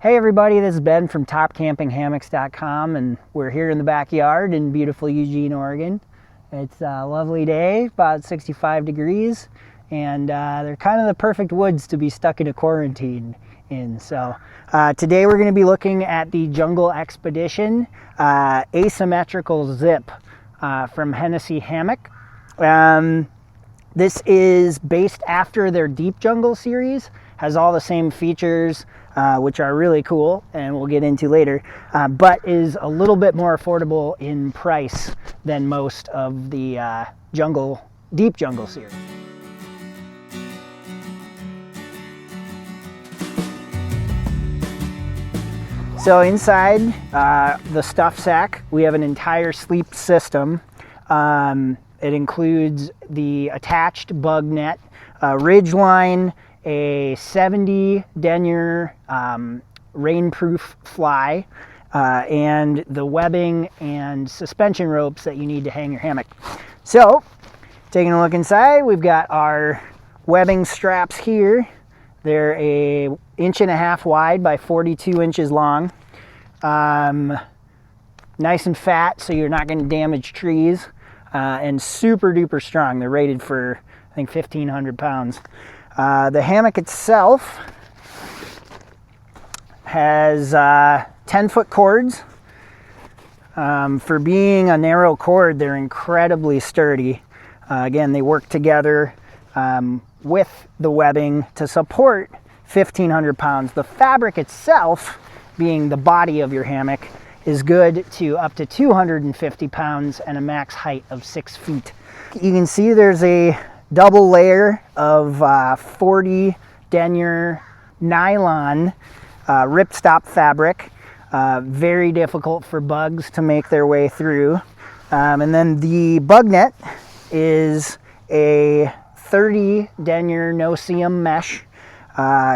Hey everybody, this is Ben from TopCampingHammocks.com, and we're here in the backyard in beautiful Eugene, Oregon. It's a lovely day, about 65 degrees, and they're kind of the perfect woods to be stuck in a quarantine in. So today we're going to be looking at the Jungle Expedition asymmetrical zip from Hennessy Hammock. This is based after their Deep Jungle series, has all the same features, which are really cool and we'll get into later, but is a little bit more affordable in price than most of the Deep Jungle series. So inside the stuff sack, we have an entire sleep system. It includes the attached bug net, ridge line, a 70 denier rainproof fly, and the webbing and suspension ropes that you need to hang your hammock. So, taking a look inside, we've got our webbing straps here. They're a 1.5 inch wide by 42 inches long. Nice and fat, so you're not going to damage trees, and super duper strong. They're rated for, I think, 1,500 pounds. The hammock itself has 10-foot cords. For being a narrow cord, they're incredibly sturdy. Again, they work together with the webbing to support 1,500 pounds. The fabric itself, being the body of your hammock, is good to up to 250 pounds and a max height of 6 feet. You can see there's a double layer of 40 denier nylon ripstop fabric, very difficult for bugs to make their way through. And then the bug net is a 30 denier no-seam mesh,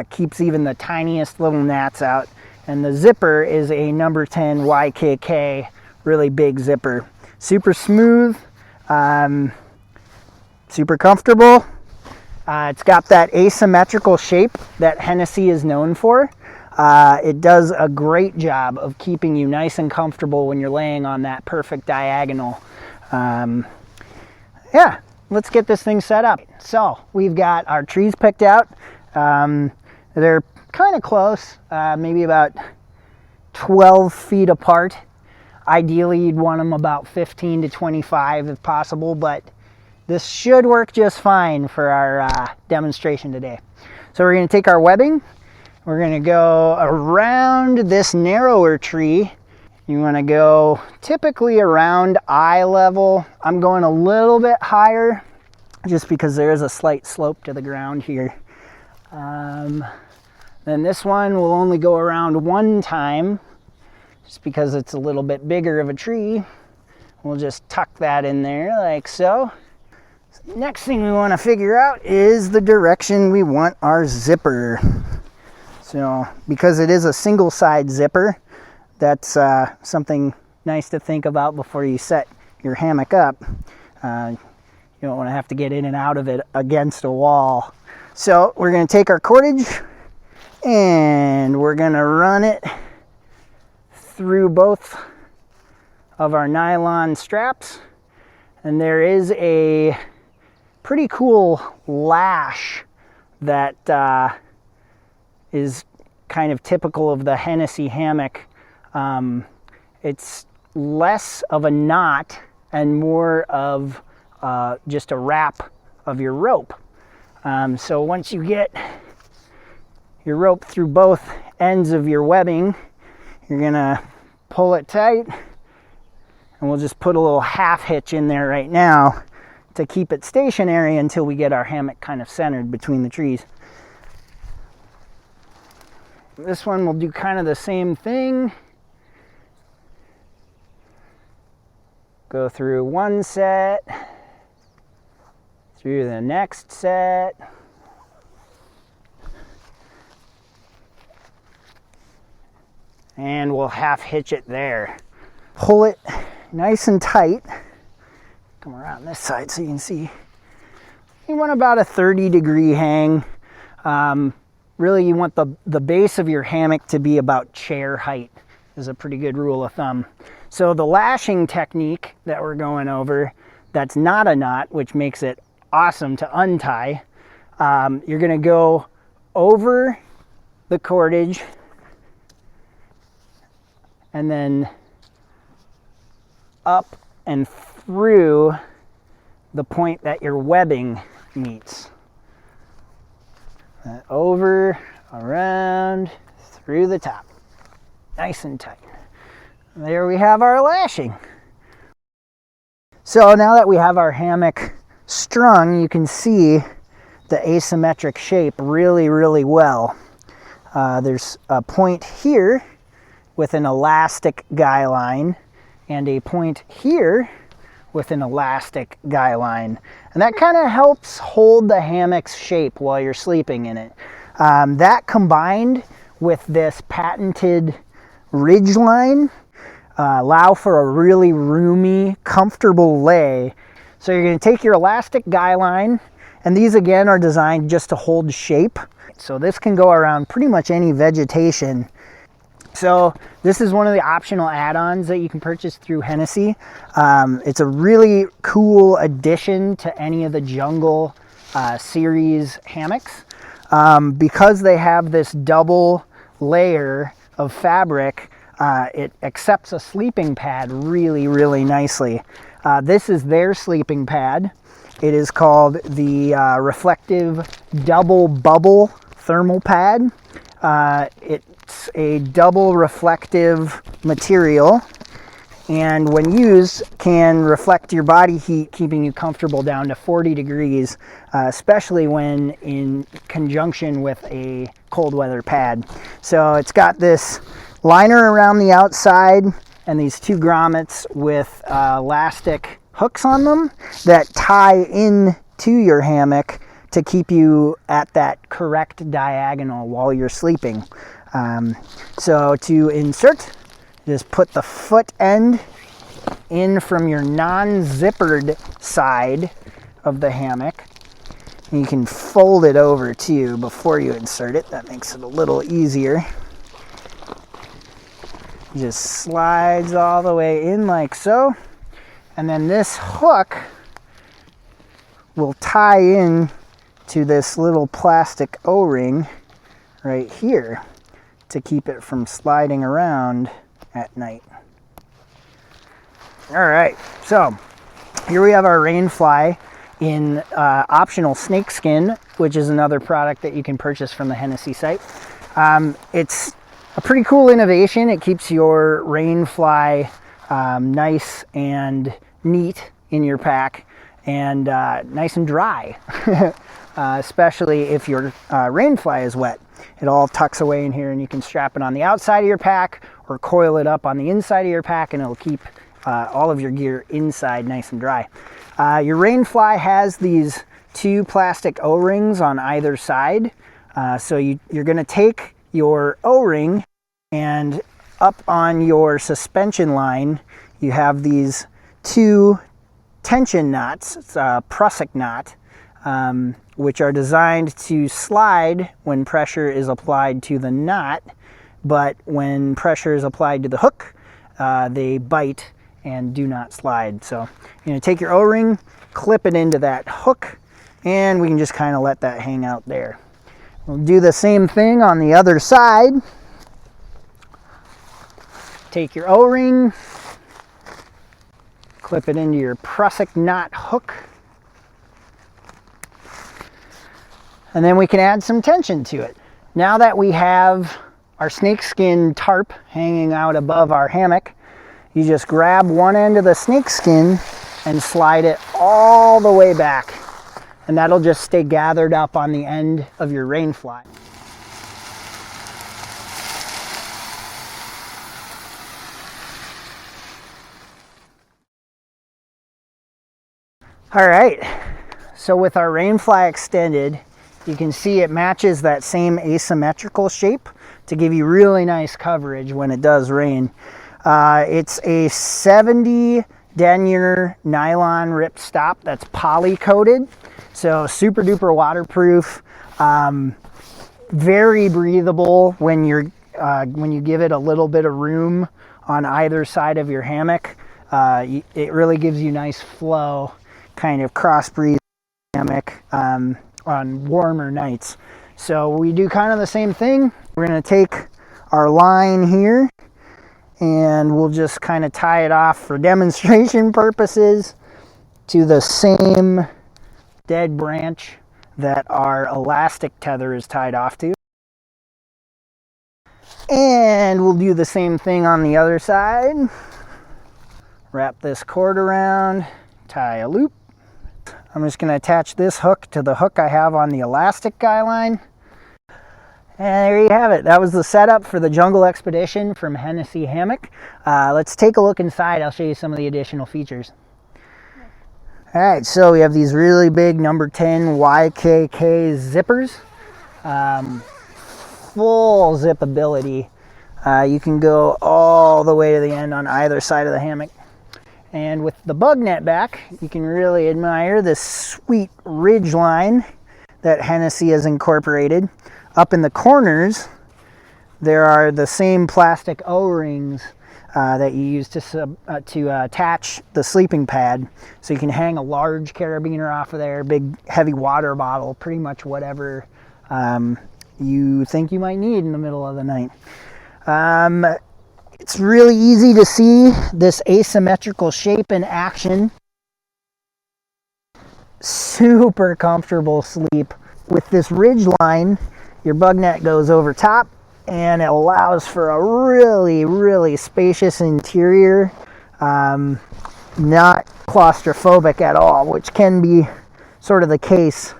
keeps even the tiniest little gnats out. And the zipper is a number 10 YKK, really big zipper. Super smooth, super comfortable. It's got that asymmetrical shape that Hennessy is known for. It does a great job of keeping you nice and comfortable when you're laying on that perfect diagonal. Yeah, let's get this thing set up. So we've got our trees picked out. They're kind of close, maybe about 12 feet apart. Ideally, you'd want them about 15 to 25 if possible, but this should work just fine for our demonstration today. So we're going to take our webbing. We're going to go around this narrower tree. You want to go typically around eye level. I'm going a little bit higher just because there is a slight slope to the ground here. Then this one will only go around one time just because it's a little bit bigger of a tree. We'll just tuck that in there like so. Next thing we want to figure out is the direction we want our zipper. So because it is a single side zipper, that's something nice to think about before you set your hammock up. You don't want to have to get in and out of it against a wall. So we're going to take our cordage and we're going to run it through both of our nylon straps. And there is a pretty cool lash that is kind of typical of the Hennessy hammock. It's less of a knot and more of just a wrap of your rope. So once you get your rope through both ends of your webbing, you're gonna pull it tight, and we'll just put a little half hitch in there right now to keep it stationary until we get our hammock kind of centered between the trees. This one will do kind of the same thing. Go through one set, through the next set. And we'll half hitch it there. Pull it nice and tight. Come around this side so you can see. You want about a 30-degree hang. really you want the base of your hammock to be about chair height is a pretty good rule of thumb. So the lashing technique that we're going over, that's not a knot, which makes it awesome to untie. You're going to go over the cordage and then up and through the point that your webbing meets. Over, around, through the top. Nice and tight. There we have our lashing. So now that we have our hammock strung, you can see the asymmetric shape really well. There's a point here with an elastic guy line and a point here with an elastic guy line. And that kind of helps hold the hammock's shape while you're sleeping in it. That combined with this patented ridge line allow for a really roomy, comfortable lay. So you're going to take your elastic guy line, and these again are designed just to hold shape. So this can go around pretty much any vegetation. So this is one of the optional add-ons that you can purchase through Hennessy. It's a really cool addition to any of the Jungle series hammocks. Because they have this double layer of fabric, it accepts a sleeping pad really nicely. This is their sleeping pad. It is called the Reflective Double Bubble Thermal Pad. It's a double reflective material, and when used can reflect your body heat, keeping you comfortable down to 40 degrees, especially when in conjunction with a cold weather pad. So it's got this liner around the outside and these two grommets with elastic hooks on them that tie in to your hammock to keep you at that correct diagonal while you're sleeping. So to insert, just put the foot end in from your non-zippered side of the hammock. You can fold it over too before you insert it. That makes it a little easier. Just slides all the way in like so. And then this hook will tie in to this little plastic O-ring right here to keep it from sliding around at night. All right, so here we have our rainfly in optional snakeskin, which is another product that you can purchase from the Hennessy site. It's a pretty cool innovation. It keeps your rainfly nice and neat in your pack and nice and dry, especially if your rainfly is wet. It all tucks away in here, and you can strap it on the outside of your pack or coil it up on the inside of your pack, and it'll keep all of your gear inside nice and dry. Your rainfly has these two plastic O-rings on either side. So you're going to take your O-ring, and up on your suspension line you have these two tension knots. It's a prusik knot, which are designed to slide when pressure is applied to the knot, but when pressure is applied to the hook, they bite and do not slide. So you're going to take your O-ring, clip it into that hook, and we can just kind of let that hang out there. We'll do the same thing on the other side. Take your O-ring, clip it into your prusik knot hook, and then we can add some tension to it. Now that we have our snakeskin tarp hanging out above our hammock, you just grab one end of the snakeskin and slide it all the way back, and that'll just stay gathered up on the end of your rainfly. All right, so with our rainfly extended, you can see it matches that same asymmetrical shape to give you really nice coverage when it does rain. It's a 70 denier nylon ripstop that's poly coated, so super duper waterproof. very breathable when you give it a little bit of room on either side of your hammock. It really gives you nice flow, kind of cross breathe hammock on warmer nights. So we do kind of the same thing. We're going to take our line here and we'll just kind of tie it off for demonstration purposes to the same dead branch that our elastic tether is tied off to. And we'll do the same thing on the other side. Wrap this cord around, tie a loop. I'm just going to attach this hook to the hook I have on the elastic guy line. And there you have it. That was the setup for the Jungle Expedition from Hennessy Hammock. Let's take a look inside. I'll show you some of the additional features. All right, so we have these really big number 10 YKK zippers. Full zipability. You can go all the way to the end on either side of the hammock. And with the bug net back, you can really admire this sweet ridge line that Hennessy has incorporated. Up in the corners, there are the same plastic O-rings that you use to attach the sleeping pad. So you can hang a large carabiner off of there, big heavy water bottle, pretty much whatever you think you might need in the middle of the night. It's really easy to see this asymmetrical shape in action. Super comfortable sleep. With this ridge line, your bug net goes over top and it allows for a really, really spacious interior. Not claustrophobic at all, which can be sort of the case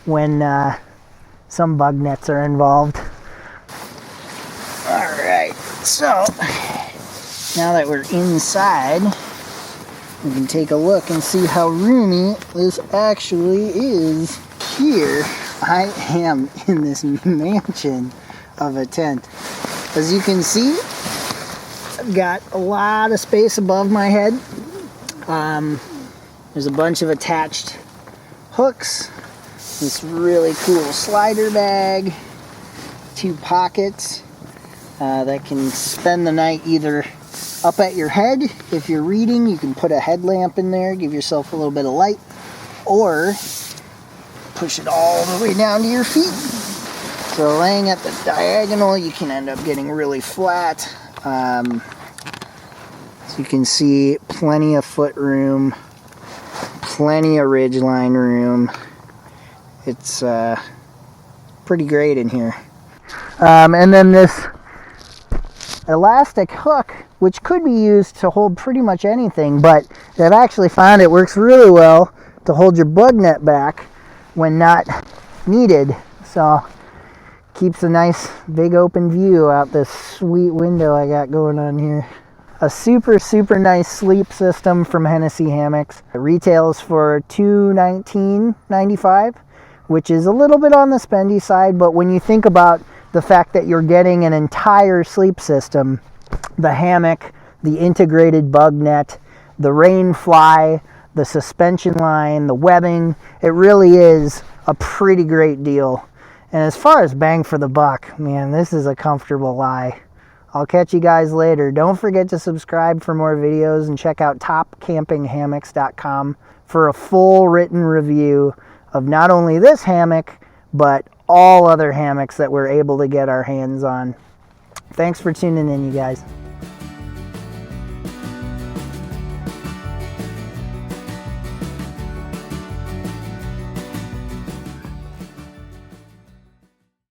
when some bug nets are involved. All right, so now that we're inside, we can take a look and see how roomy this actually is. Here, I am in this mansion of a tent. As you can see, I've got a lot of space above my head. There's a bunch of attached hooks, this really cool slider bag, 2 pockets that can spend the night either up at your head. If you're reading, you can put a headlamp in there, give yourself a little bit of light, or push it all the way down to your feet. So laying at the diagonal, you can end up getting really flat. So you can see plenty of foot room, plenty of ridgeline room. It's pretty great in here. And then this elastic hook, which could be used to hold pretty much anything, but I've actually found it works really well to hold your bug net back when not needed. So keeps a nice big open view out this sweet window I got going on here. A super, super nice sleep system from Hennessy Hammocks. It retails for $219.95, which is a little bit on the spendy side, but when you think about the fact that you're getting an entire sleep system, the hammock, the integrated bug net, the rain fly, the suspension line, the webbing, it really is a pretty great deal. And as far as bang for the buck, man, this is a comfortable lie. I'll catch you guys later. Don't forget to subscribe for more videos and check out topcampinghammocks.com for a full written review of not only this hammock, but all other hammocks that we're able to get our hands on. Thanks for tuning in, you guys.